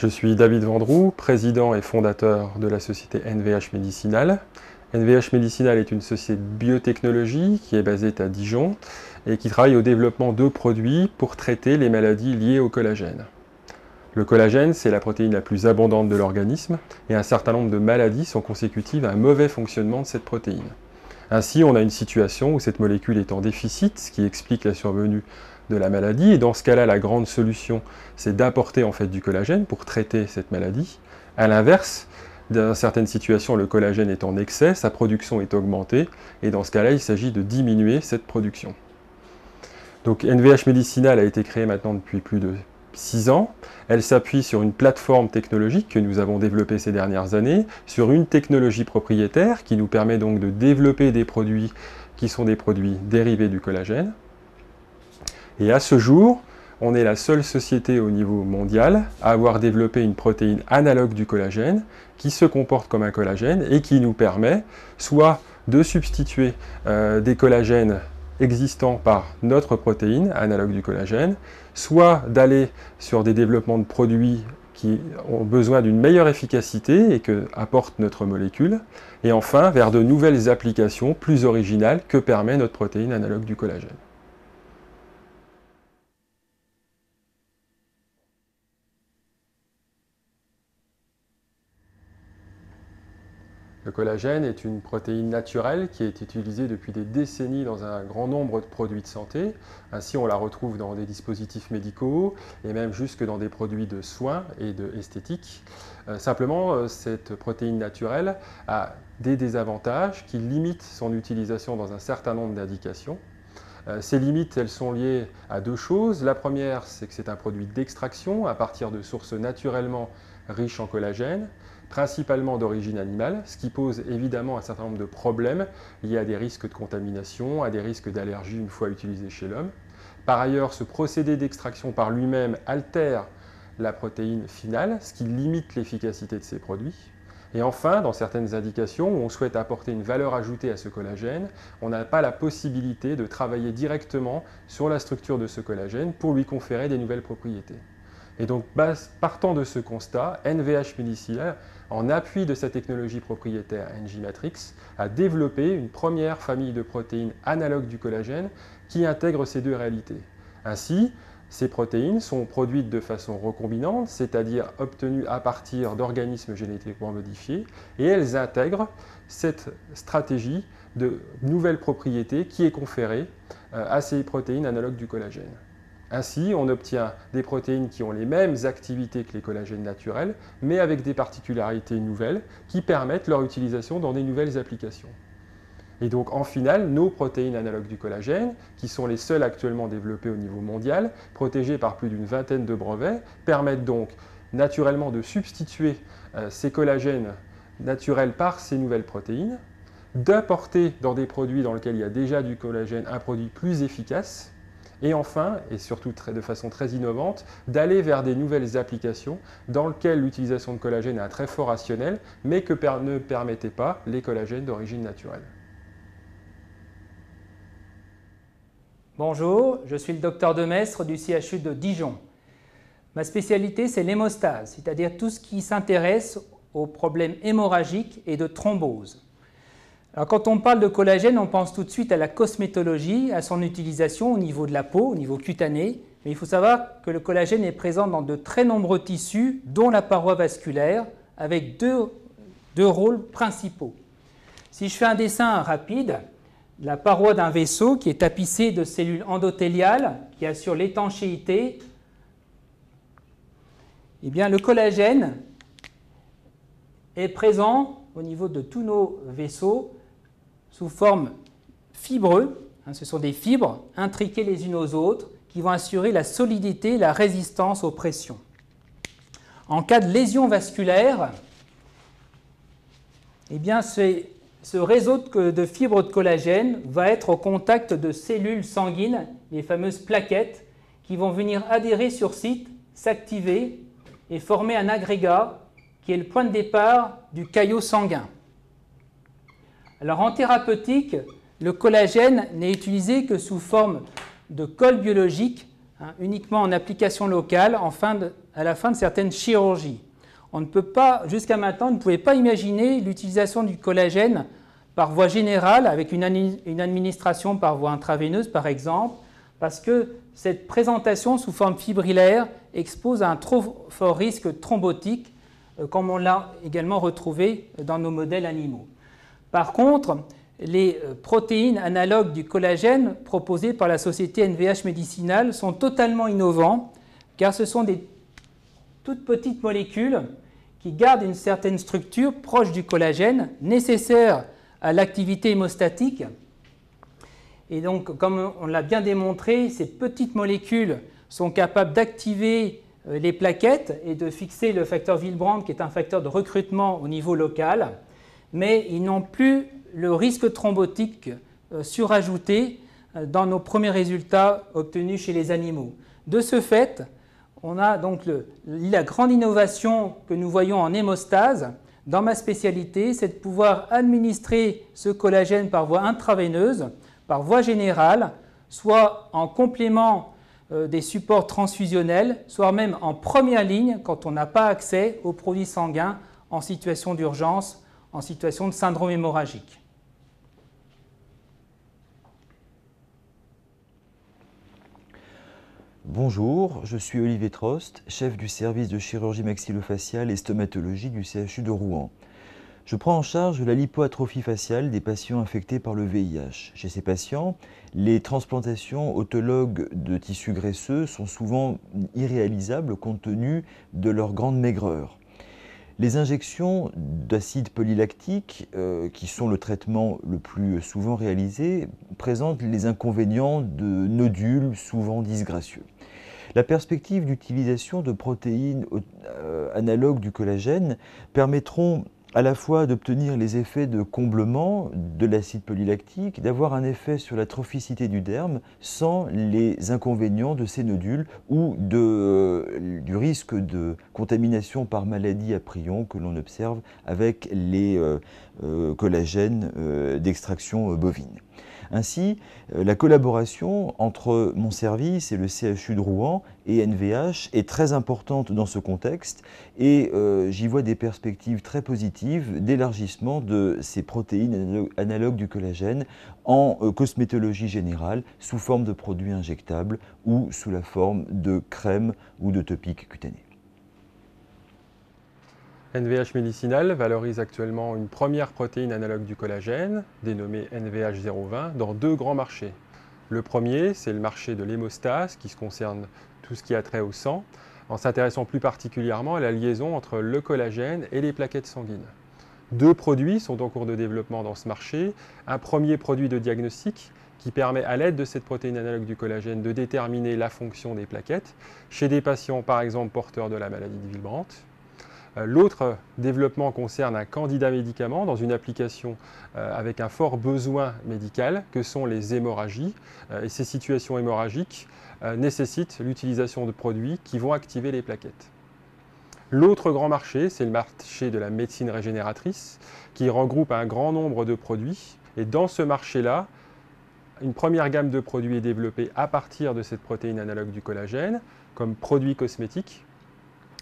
Je suis David Vendroux, président et fondateur de la société NVH Médicinal. NVH Médicinal est une société de biotechnologie qui est basée à Dijon et qui travaille au développement de produits pour traiter les maladies liées au collagène. Le collagène, c'est la protéine la plus abondante de l'organisme et un certain nombre de maladies sont consécutives à un mauvais fonctionnement de cette protéine. Ainsi, on a une situation où cette molécule est en déficit, ce qui explique la survenue de la maladie. Et dans ce cas-là, la grande solution, c'est d'apporter en fait du collagène pour traiter cette maladie. À l'inverse, dans certaines situations, le collagène est en excès, sa production est augmentée, et dans ce cas-là, il s'agit de diminuer cette production. Donc NVH Médicinal a été créée maintenant depuis plus de 6 ans. Elle s'appuie sur une plateforme technologique que nous avons développée ces dernières années, sur une technologie propriétaire qui nous permet donc de développer des produits qui sont des produits dérivés du collagène. Et à ce jour, on est la seule société au niveau mondial à avoir développé une protéine analogue du collagène qui se comporte comme un collagène et qui nous permet soit de substituer des collagènes existants par notre protéine analogue du collagène, soit d'aller sur des développements de produits qui ont besoin d'une meilleure efficacité et que apporte notre molécule, et enfin vers de nouvelles applications plus originales que permet notre protéine analogue du collagène. Le collagène est une protéine naturelle qui est utilisée depuis des décennies dans un grand nombre de produits de santé. Ainsi, on la retrouve dans des dispositifs médicaux et même jusque dans des produits de soins et d'esthétique. Simplement, cette protéine naturelle a des désavantages qui limitent son utilisation dans un certain nombre d'indications. Ces limites, elles sont liées à deux choses. La première, c'est que c'est un produit d'extraction à partir de sources naturellement riches en collagène, principalement d'origine animale, ce qui pose évidemment un certain nombre de problèmes liés à des risques de contamination, à des risques d'allergie une fois utilisé chez l'homme. Par ailleurs, ce procédé d'extraction par lui-même altère la protéine finale, ce qui limite l'efficacité de ces produits. Et enfin, dans certaines indications où on souhaite apporter une valeur ajoutée à ce collagène, on n'a pas la possibilité de travailler directement sur la structure de ce collagène pour lui conférer des nouvelles propriétés. Et donc, partant de ce constat, NVH Médicinal, en appui de sa technologie propriétaire NG-Matrix, a développé une première famille de protéines analogues du collagène qui intègrent ces deux réalités. Ainsi, ces protéines sont produites de façon recombinante, c'est-à-dire obtenues à partir d'organismes génétiquement modifiés, et elles intègrent cette stratégie de nouvelles propriétés qui est conférée à ces protéines analogues du collagène. Ainsi, on obtient des protéines qui ont les mêmes activités que les collagènes naturels, mais avec des particularités nouvelles qui permettent leur utilisation dans des nouvelles applications. Et donc, en finale, nos protéines analogues du collagène, qui sont les seules actuellement développées au niveau mondial, protégées par plus d'une vingtaine de brevets, permettent donc naturellement de substituer ces collagènes naturels par ces nouvelles protéines, d'apporter dans des produits dans lesquels il y a déjà du collagène un produit plus efficace, et enfin, et surtout de façon très innovante, d'aller vers des nouvelles applications dans lesquelles l'utilisation de collagène a un très fort rationnel, mais que ne permettaient pas les collagènes d'origine naturelle. Bonjour, je suis le docteur Demestre du CHU de Dijon. Ma spécialité, c'est l'hémostase, c'est-à-dire tout ce qui s'intéresse aux problèmes hémorragiques et de thrombose. Alors, quand on parle de collagène, on pense tout de suite à la cosmétologie, à son utilisation au niveau de la peau, au niveau cutané. Mais il faut savoir que le collagène est présent dans de très nombreux tissus, dont la paroi vasculaire, avec deux rôles principaux. Si je fais un dessin rapide, la paroi d'un vaisseau qui est tapissée de cellules endothéliales qui assurent l'étanchéité, eh bien, le collagène est présent au niveau de tous nos vaisseaux sous forme fibreuse. Ce sont des fibres intriquées les unes aux autres qui vont assurer la solidité et la résistance aux pressions. En cas de lésion vasculaire, eh bien, ce réseau de fibres de collagène va être au contact de cellules sanguines, les fameuses plaquettes, qui vont venir adhérer sur site, s'activer et former un agrégat qui est le point de départ du caillot sanguin. Alors en thérapeutique, le collagène n'est utilisé que sous forme de colle biologique, uniquement en application locale, à la fin de certaines chirurgies. On ne peut pas, jusqu'à maintenant, on ne pouvait pas imaginer l'utilisation du collagène par voie générale, avec une administration par voie intraveineuse par exemple, parce que cette présentation sous forme fibrillaire expose à un trop fort risque thrombotique, comme on l'a également retrouvé dans nos modèles animaux. Par contre, les protéines analogues du collagène proposées par la société NVH Médicinale sont totalement innovants, car ce sont des toutes petites molécules qui gardent une certaine structure proche du collagène, nécessaire à l'activité hémostatique. Et donc, comme on l'a bien démontré, ces petites molécules sont capables d'activer les plaquettes et de fixer le facteur Willebrand, qui est un facteur de recrutement au niveau local, mais ils n'ont plus le risque thrombotique surajouté dans nos premiers résultats obtenus chez les animaux. De ce fait, on a donc la grande innovation que nous voyons en hémostase. Dans ma spécialité, c'est de pouvoir administrer ce collagène par voie intraveineuse, par voie générale, soit en complément des supports transfusionnels, soit même en première ligne quand on n'a pas accès aux produits sanguins en situation d'urgence, en situation de syndrome hémorragique. Bonjour, je suis Olivier Trost, chef du service de chirurgie maxillofaciale et stomatologie du CHU de Rouen. Je prends en charge la lipoatrophie faciale des patients infectés par le VIH. Chez ces patients, les transplantations autologues de tissus graisseux sont souvent irréalisables compte tenu de leur grande maigreur. Les injections d'acide polylactique, qui sont le traitement le plus souvent réalisé, présentent les inconvénients de nodules souvent disgracieux. La perspective d'utilisation de protéines analogues du collagène permettront à la fois d'obtenir les effets de comblement de l'acide polylactique, d'avoir un effet sur la trophicité du derme sans les inconvénients de ces nodules ou du risque de contamination par maladie à prion que l'on observe avec les collagènes d'extraction bovine. Ainsi, la collaboration entre mon service et le CHU de Rouen et NVH est très importante dans ce contexte et j'y vois des perspectives très positives d'élargissement de ces protéines analogues du collagène en cosmétologie générale sous forme de produits injectables ou sous la forme de crèmes ou de topiques cutanés. NVH Médicinale valorise actuellement une première protéine analogue du collagène, dénommée NVH020, dans deux grands marchés. Le premier, c'est le marché de l'hémostase, qui concerne tout ce qui a trait au sang, en s'intéressant plus particulièrement à la liaison entre le collagène et les plaquettes sanguines. Deux produits sont en cours de développement dans ce marché. Un premier produit de diagnostic qui permet, à l'aide de cette protéine analogue du collagène, de déterminer la fonction des plaquettes chez des patients, par exemple, porteurs de la maladie de Willebrand. L'autre développement concerne un candidat médicament dans une application avec un fort besoin médical que sont les hémorragies. Et ces situations hémorragiques nécessitent l'utilisation de produits qui vont activer les plaquettes. L'autre grand marché, c'est le marché de la médecine régénératrice qui regroupe un grand nombre de produits. Et dans ce marché-là, une première gamme de produits est développée à partir de cette protéine analogue du collagène comme produits cosmétiques,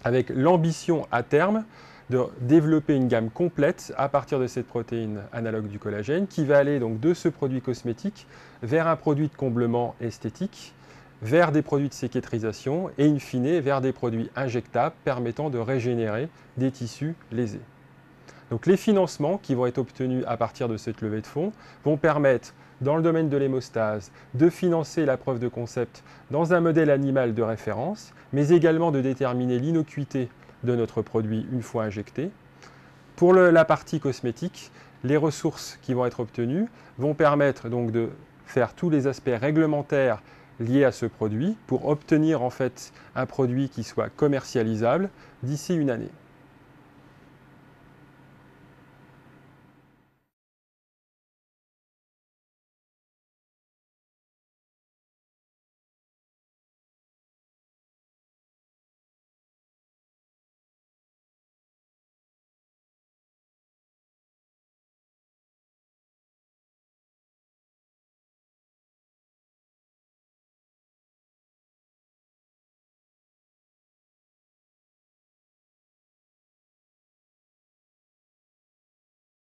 avec l'ambition à terme de développer une gamme complète à partir de cette protéine analogue du collagène qui va aller donc de ce produit cosmétique vers un produit de comblement esthétique, vers des produits de séquestrisation et in fine vers des produits injectables permettant de régénérer des tissus lésés. Donc les financements qui vont être obtenus à partir de cette levée de fonds vont permettre, dans le domaine de l'hémostase, de financer la preuve de concept dans un modèle animal de référence, mais également de déterminer l'innocuité de notre produit une fois injecté. Pour la partie cosmétique, les ressources qui vont être obtenues vont permettre donc de faire tous les aspects réglementaires liés à ce produit pour obtenir en fait un produit qui soit commercialisable d'ici une année.